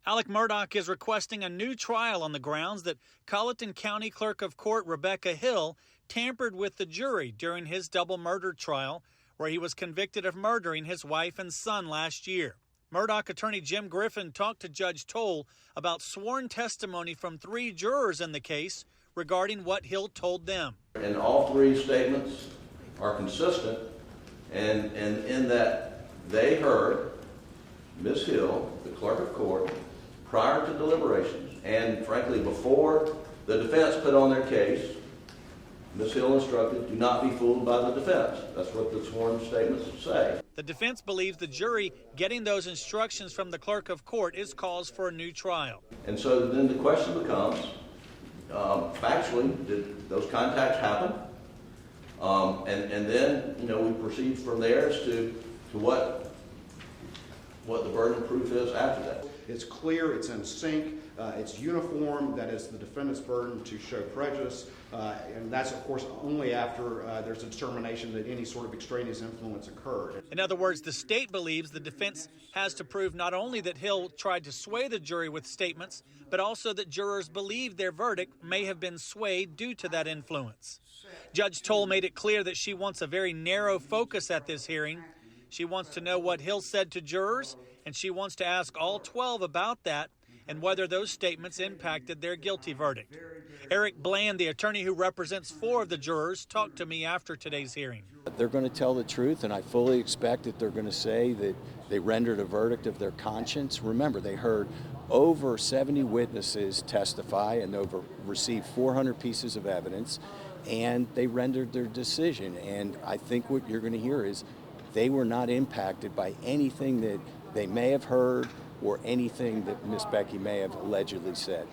Alex Murdaugh is requesting a new trial on the grounds that Colleton County Clerk of Court Rebecca Hill tampered with the jury during his double murder trial, where he was convicted of murdering his wife and son last year. Murdaugh attorney Jim Griffin talked to Judge Toll about sworn testimony from 3 jurors in the case regarding what Hill told them. And all 3 statements are consistent, and in that they heard Ms. Hill, the clerk of court, prior to deliberations, and frankly before the defense put on their case, Ms. Hill instructed, do not be fooled by the defense. That's what the sworn statements say. The defense believes the jury getting those instructions from the clerk of court is cause for a new trial. And so then the question becomes, factually, did those contacts happen? And then, we proceed from there as to what the burden of proof is after that. It's clear, it's in sync, it's uniform, that is the defendant's burden to show prejudice, and that's, of course, only after there's a determination that any sort of extraneous influence occurred. In other words, the state believes the defense has to prove not only that Hill tried to sway the jury with statements, but also that jurors believe their verdict may have been swayed due to that influence. Judge Toll made it clear that she wants a very narrow focus at this hearing. She wants to know what Hill said to jurors, and she wants to ask all 12 about that and whether those statements impacted their guilty verdict. Eric Bland, the attorney who represents 4 of the jurors, talked to me after today's hearing. They're going to tell the truth, and I fully expect that they're going to say that they rendered a verdict of their conscience. Remember, they heard over 70 witnesses testify and received 400 pieces of evidence, and they rendered their decision. And I think what you're going to hear is they were not impacted by anything that they may have heard or anything that Miss Becky may have allegedly said.